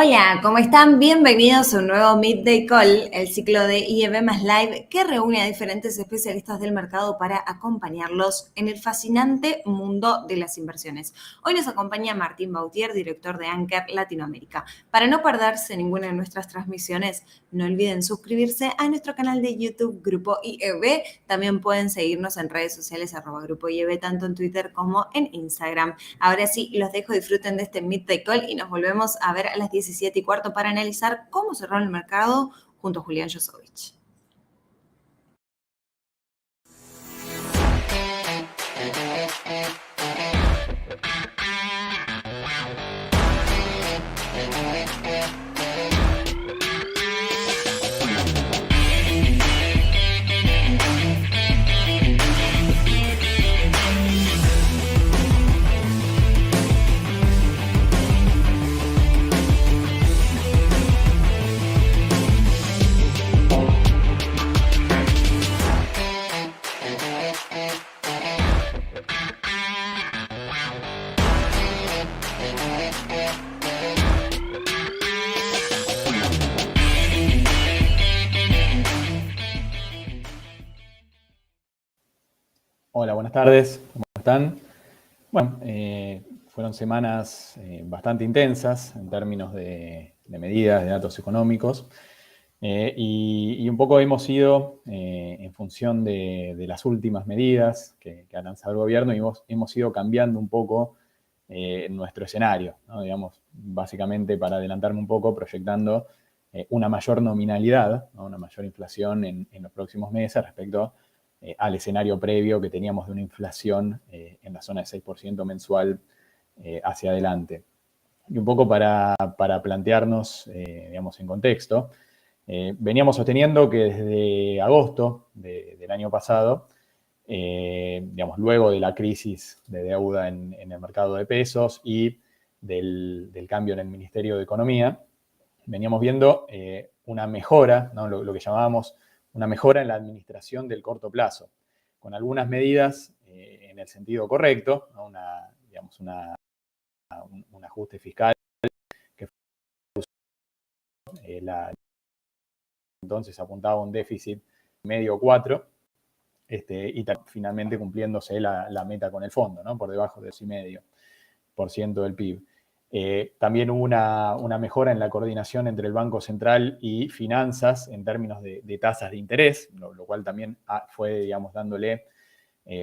Hola, ¿cómo están? Bienvenidos a un nuevo Midday Call, el ciclo de IEB más Live que reúne a diferentes especialistas del mercado para acompañarlos en el fascinante mundo de las inversiones. Hoy nos acompaña Martín Bautier, director de Anker Latinoamérica. Para no perderse ninguna de nuestras transmisiones, no olviden suscribirse a nuestro canal de YouTube Grupo IEB. También pueden seguirnos en redes sociales @Grupo IEB, tanto en Twitter como en Instagram. Ahora sí, los dejo, disfruten de este Midday Call y nos volvemos a ver a las 17:15 para analizar cómo cerró el mercado junto a Julián Josovich. Hola, buenas tardes, ¿cómo están? Bueno, fueron semanas bastante intensas en términos de medidas, de datos económicos, y un poco hemos ido, en función de las últimas medidas que ha lanzado el gobierno, y hemos ido cambiando un poco nuestro escenario, ¿no? Digamos, básicamente, para adelantarme un poco, proyectando una mayor nominalidad, ¿no? Una mayor inflación en los próximos meses respecto al escenario previo que teníamos de una inflación en la zona de 6% mensual hacia adelante. Y un poco para plantearnos, digamos, en contexto, veníamos sosteniendo que desde agosto del año pasado, digamos, luego de la crisis de deuda en el mercado de pesos y del cambio en el Ministerio de Economía, veníamos viendo una mejora, ¿no? Lo que llamábamos una mejora en la administración del corto plazo, con algunas medidas en el sentido correcto, ¿no? Digamos, un ajuste fiscal que entonces apuntaba a un déficit medio 4, y finalmente cumpliéndose la meta con el fondo, ¿no? Por debajo del 2,5% del PIB. También hubo una mejora en la coordinación entre el Banco Central y finanzas en términos de tasas de interés, lo cual también fue, digamos, dándole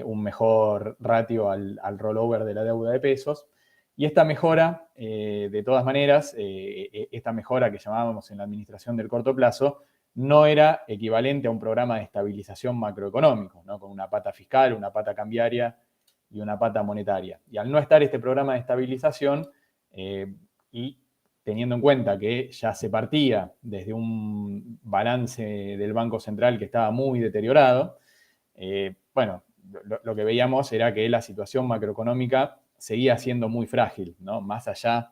un mejor ratio al rollover de la deuda de pesos. Y esta mejora, de todas maneras, esta mejora que llamábamos en la administración del corto plazo, no era equivalente a un programa de estabilización macroeconómico, ¿no? Con una pata fiscal, una pata cambiaria y una pata monetaria. Y al no estar este programa de estabilización, y teniendo en cuenta que ya se partía desde un balance del Banco Central que estaba muy deteriorado, bueno, lo que veíamos era que la situación macroeconómica seguía siendo muy frágil, ¿no? Más allá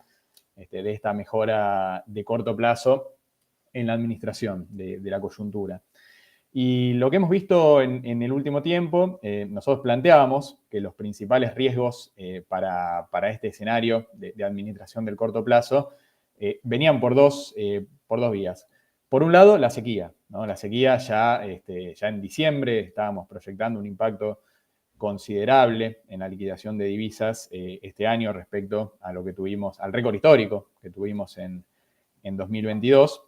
de esta mejora de corto plazo en la administración de la coyuntura. Y lo que hemos visto en el último tiempo, nosotros planteábamos que los principales riesgos para este escenario de administración del corto plazo venían por dos vías. Por un lado, la sequía, ¿no? La sequía ya en diciembre estábamos proyectando un impacto considerable en la liquidación de divisas este año respecto a lo que tuvimos, al récord histórico que tuvimos en 2022.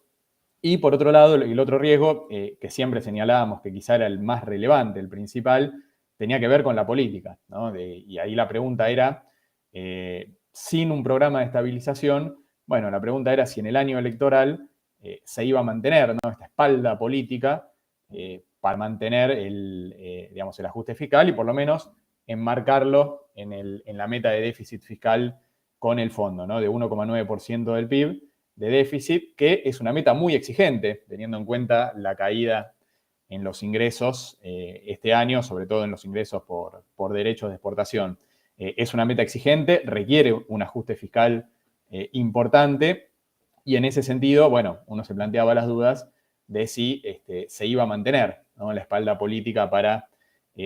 Y por otro lado, el otro riesgo, que siempre señalábamos que quizá era el más relevante, el principal, tenía que ver con la política, ¿no? Y ahí la pregunta era, sin un programa de estabilización, bueno, la pregunta era si en el año electoral se iba a mantener, ¿no? Esta espalda política para mantener digamos, el ajuste fiscal y por lo menos enmarcarlo en la meta de déficit fiscal con el fondo, ¿no? De 1,9% del PIB de déficit, que es una meta muy exigente, teniendo en cuenta la caída en los ingresos este año, sobre todo en los ingresos por derechos de exportación. Es una meta exigente, requiere un ajuste fiscal importante, y en ese sentido, bueno, uno se planteaba las dudas de si se iba a mantener, ¿no? La espalda política para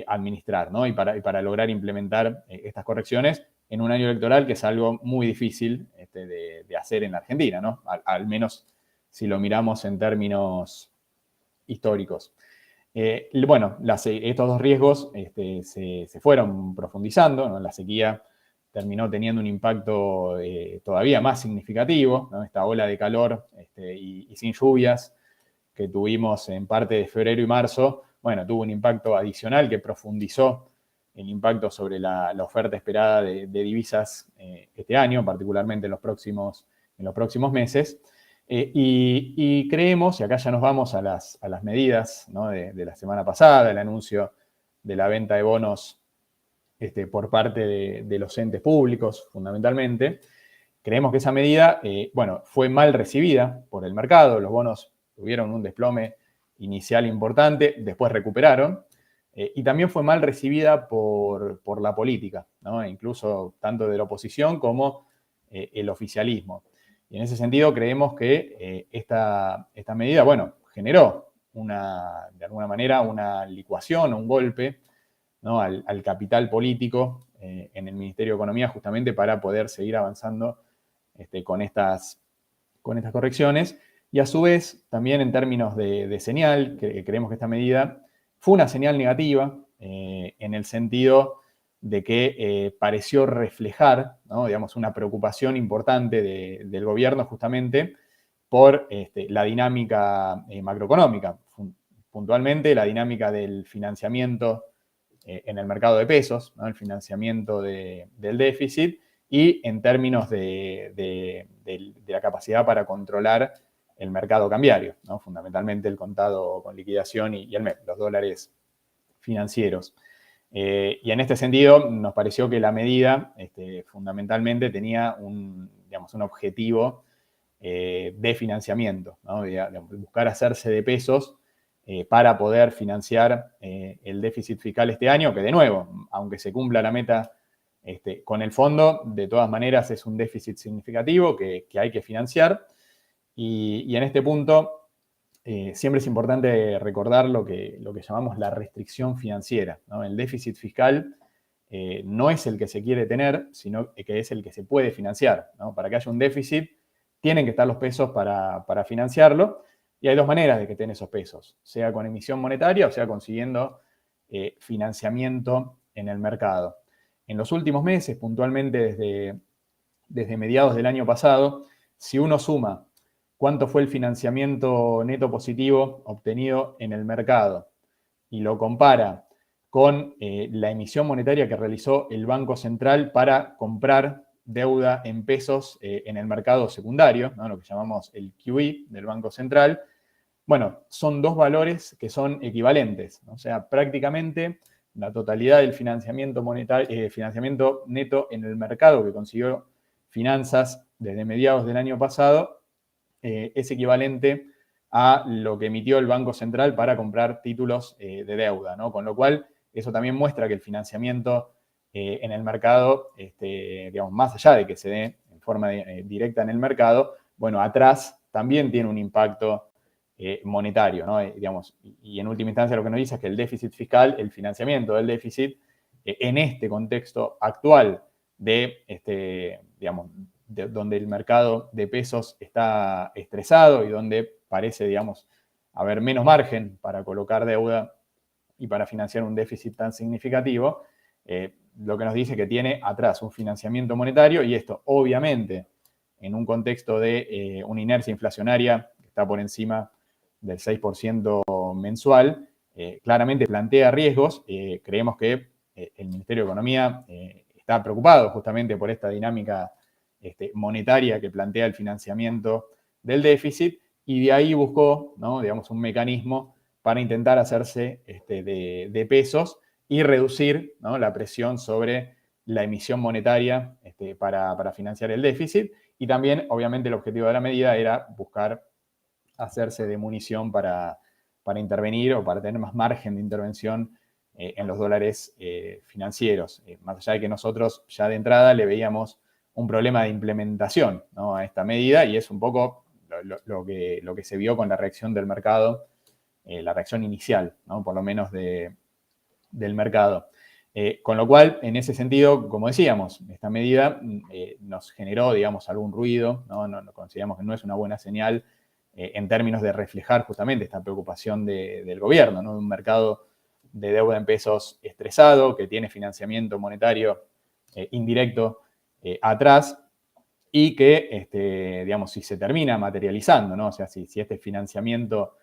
administrar, ¿no? Y para lograr implementar estas correcciones, en un año electoral, que es algo muy difícil de hacer en la Argentina, ¿no? Al menos si lo miramos en términos históricos. Bueno, estos dos riesgos se fueron profundizando, ¿no? La sequía terminó teniendo un impacto todavía más significativo, ¿no? Esta ola de calor y sin lluvias que tuvimos en parte de febrero y marzo, bueno, tuvo un impacto adicional que profundizó el impacto sobre la oferta esperada de divisas este año, particularmente en los próximos meses. Y creemos, y acá ya nos vamos a las medidas, ¿no? de la semana pasada, el anuncio de la venta de bonos por parte de los entes públicos, fundamentalmente. Creemos que esa medida, bueno, fue mal recibida por el mercado. Los bonos tuvieron un desplome inicial importante, después recuperaron. Y también fue mal recibida por la política, ¿no? Incluso tanto de la oposición como el oficialismo. Y en ese sentido creemos que esta medida, bueno, generó de alguna manera una licuación, un golpe, ¿no? al capital político en el Ministerio de Economía, justamente para poder seguir avanzando con estas correcciones. Y a su vez, también en términos de señal, creemos que esta medida fue una señal negativa en el sentido de que pareció reflejar, ¿no? digamos, una preocupación importante del gobierno justamente por la dinámica macroeconómica, puntualmente la dinámica del financiamiento en el mercado de pesos, ¿no? El financiamiento del déficit, y en términos de la capacidad para controlar el mercado cambiario, ¿no? Fundamentalmente el contado con liquidación y el MEP, los dólares financieros. Y en este sentido nos pareció que la medida fundamentalmente tenía un objetivo de financiamiento, ¿no? De buscar hacerse de pesos para poder financiar el déficit fiscal este año, que de nuevo, aunque se cumpla la meta con el fondo, de todas maneras es un déficit significativo que hay que financiar. Y en este punto siempre es importante recordar lo que llamamos la restricción financiera, ¿no? El déficit fiscal no es el que se quiere tener, sino que es el que se puede financiar, ¿no? Para que haya un déficit, tienen que estar los pesos para financiarlo. Y hay dos maneras de que estén esos pesos, sea con emisión monetaria o sea consiguiendo financiamiento en el mercado. En los últimos meses, puntualmente desde mediados del año pasado, si uno suma cuánto fue el financiamiento neto positivo obtenido en el mercado y lo compara con la emisión monetaria que realizó el Banco Central para comprar deuda en pesos en el mercado secundario, ¿no? Lo que llamamos el QE del Banco Central, bueno, son dos valores que son equivalentes, ¿no? O sea, prácticamente la totalidad del financiamiento monetario, financiamiento neto en el mercado que consiguió Finanzas desde mediados del año pasado es equivalente a lo que emitió el Banco Central para comprar títulos de deuda, ¿no? Con lo cual, eso también muestra que el financiamiento en el mercado, digamos, más allá de que se dé en forma directa en el mercado, bueno, atrás también tiene un impacto monetario, ¿no? Digamos, y en última instancia lo que nos dice es que el déficit fiscal, el financiamiento del déficit, en este contexto actual digamos, donde el mercado de pesos está estresado y donde parece, digamos, haber menos margen para colocar deuda y para financiar un déficit tan significativo, lo que nos dice que tiene atrás un financiamiento monetario, y esto obviamente en un contexto de una inercia inflacionaria que está por encima del 6% mensual, claramente plantea riesgos. Creemos que el Ministerio de Economía está preocupado justamente por esta dinámica monetaria que plantea el financiamiento del déficit, y de ahí buscó, ¿no? digamos, un mecanismo para intentar hacerse de pesos y reducir, ¿no? la presión sobre la emisión monetaria para financiar el déficit. Y también, obviamente, el objetivo de la medida era buscar hacerse de munición para intervenir o para tener más margen de intervención en los dólares financieros. Más allá de que nosotros ya de entrada le veíamos un problema de implementación, ¿no? a esta medida, y es un poco lo que se vio con la reacción del mercado, la reacción inicial, ¿no? por lo menos del mercado. Con lo cual, en ese sentido, como decíamos, esta medida nos generó, digamos, algún ruido, ¿no? Consideramos que no es una buena señal en términos de reflejar justamente esta preocupación del gobierno, ¿no? De un mercado de deuda en pesos estresado, que tiene financiamiento monetario indirecto atrás, y que, digamos, si se termina materializando, ¿no? O sea, si este financiamiento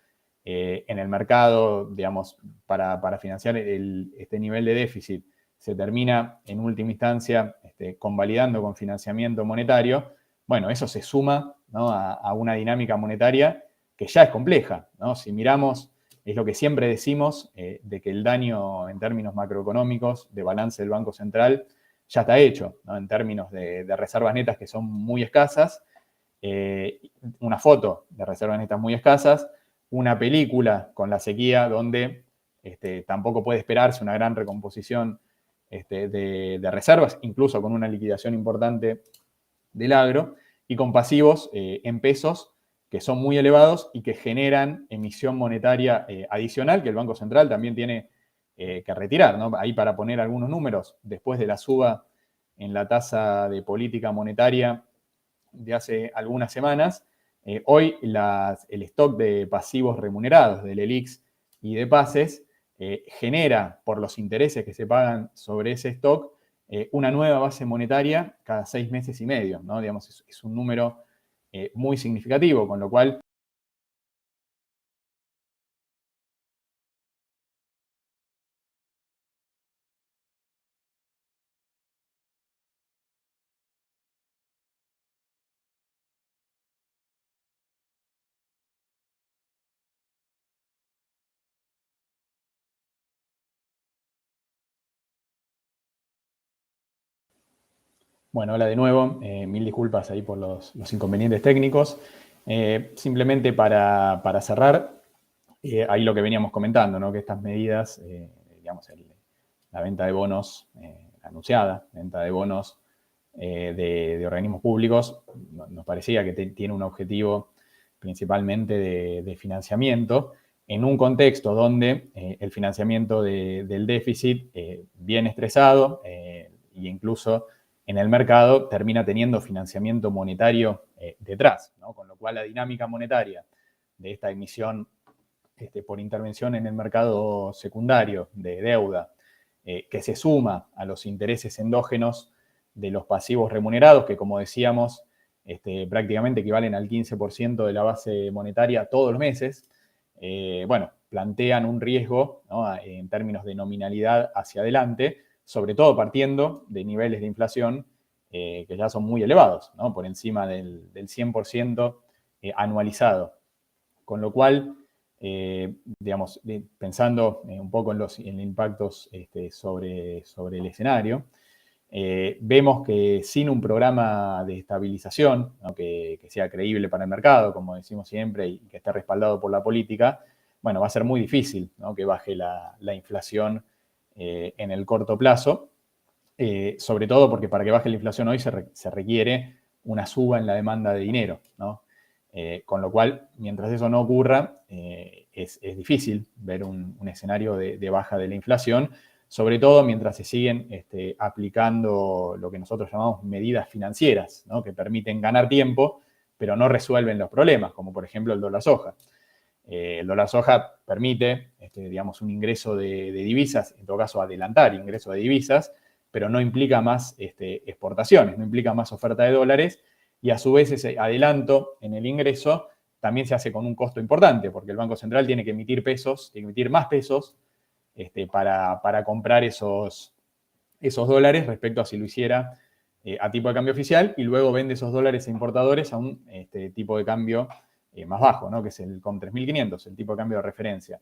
en el mercado, digamos, para financiar este nivel de déficit se termina en última instancia convalidando con financiamiento monetario, bueno, eso se suma, ¿no? a una dinámica monetaria que ya es compleja, ¿no? Si miramos, es lo que siempre decimos, de que el daño en términos macroeconómicos de balance del Banco Central ya está hecho, ¿no? En términos de reservas netas que son muy escasas, una foto de reservas netas muy escasas, una película con la sequía donde tampoco puede esperarse una gran recomposición de reservas, incluso con una liquidación importante del agro, y con pasivos en pesos que son muy elevados y que generan emisión monetaria adicional que el Banco Central también tiene que retirar, ¿no? Ahí para poner algunos números, después de la suba en la tasa de política monetaria de hace algunas semanas, hoy el stock de pasivos remunerados del ELIX y de PASES genera, por los intereses que se pagan sobre ese stock, una nueva base monetaria cada 6 meses y medio, ¿no? Digamos, es un número muy significativo, con lo cual bueno, hola de nuevo, mil disculpas ahí por los inconvenientes técnicos. Simplemente para cerrar, ahí lo que veníamos comentando, ¿no? Que estas medidas, digamos, la venta de bonos anunciada, venta de bonos de organismos públicos, nos parecía que tiene un objetivo principalmente de financiamiento, en un contexto donde el financiamiento del déficit bien estresado e incluso en el mercado termina teniendo financiamiento monetario detrás, ¿no? Con lo cual la dinámica monetaria de esta emisión por intervención en el mercado secundario de deuda, que se suma a los intereses endógenos de los pasivos remunerados, que como decíamos, prácticamente equivalen al 15% de la base monetaria todos los meses, bueno, plantean un riesgo, ¿no? En términos de nominalidad hacia adelante, sobre todo partiendo de niveles de inflación que ya son muy elevados, ¿no? Por encima del 100% anualizado. Con lo cual, digamos, pensando un poco en los impactos sobre el escenario, vemos que sin un programa de estabilización, ¿no? que sea creíble para el mercado, como decimos siempre, y que esté respaldado por la política, bueno, va a ser muy difícil, ¿no? Que baje la inflación en el corto plazo, sobre todo porque para que baje la inflación hoy se requiere una suba en la demanda de dinero, ¿no? Con lo cual, mientras eso no ocurra, es difícil ver un escenario de baja de la inflación, sobre todo mientras se siguen aplicando lo que nosotros llamamos medidas financieras, ¿no? Que permiten ganar tiempo, pero no resuelven los problemas, como por ejemplo el dólar soja. El dólar soja permite, digamos, un ingreso de divisas, en todo caso adelantar ingreso de divisas, pero no implica más exportaciones, no implica más oferta de dólares, y a su vez ese adelanto en el ingreso también se hace con un costo importante, porque el Banco Central tiene que emitir pesos, tiene que emitir más pesos para comprar esos dólares respecto a si lo hiciera a tipo de cambio oficial, y luego vende esos dólares a importadores a un tipo de cambio más bajo, ¿no? Que es el COM 3500, el tipo de cambio de referencia.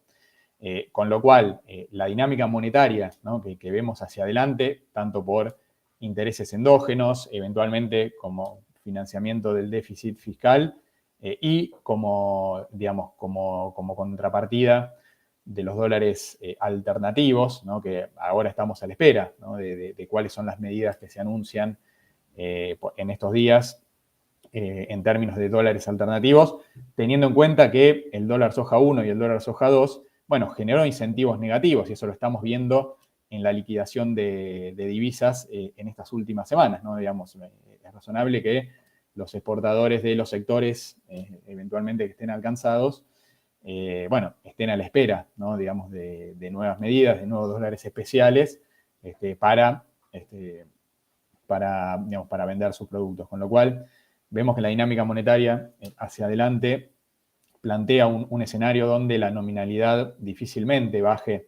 Con lo cual, la dinámica monetaria, ¿no? que vemos hacia adelante, tanto por intereses endógenos, eventualmente como financiamiento del déficit fiscal y como, digamos, como contrapartida de los dólares alternativos, ¿no? Que ahora estamos a la espera, ¿no? de cuáles son las medidas que se anuncian en estos días en términos de dólares alternativos, teniendo en cuenta que el dólar soja 1 y el dólar soja 2, bueno, generó incentivos negativos, y eso lo estamos viendo en la liquidación de divisas en estas últimas semanas, ¿no? Digamos, es razonable que los exportadores de los sectores eventualmente que estén alcanzados, bueno, estén a la espera, ¿no? Digamos, de nuevas medidas, de nuevos dólares especiales digamos, para vender sus productos. Con lo cual, vemos que la dinámica monetaria hacia adelante plantea un escenario donde la nominalidad difícilmente baje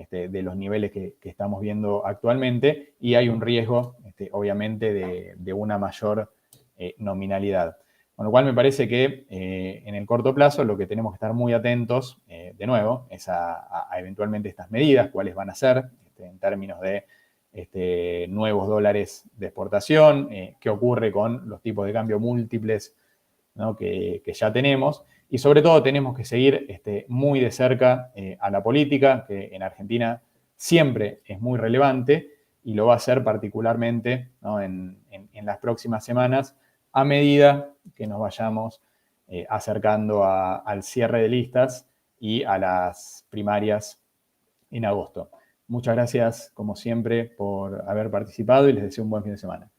de los niveles que estamos viendo actualmente, y hay un riesgo, obviamente, de una mayor nominalidad. Con lo cual me parece que en el corto plazo lo que tenemos que estar muy atentos, de nuevo, es a eventualmente estas medidas, cuáles van a ser en términos de nuevos dólares de exportación, qué ocurre con los tipos de cambio múltiples, ¿no? que ya tenemos. Y sobre todo tenemos que seguir muy de cerca a la política, que en Argentina siempre es muy relevante y lo va a ser particularmente, ¿no? en las próximas semanas, a medida que nos vayamos acercando al cierre de listas y a las primarias en agosto. Muchas gracias, como siempre, por haber participado y les deseo un buen fin de semana.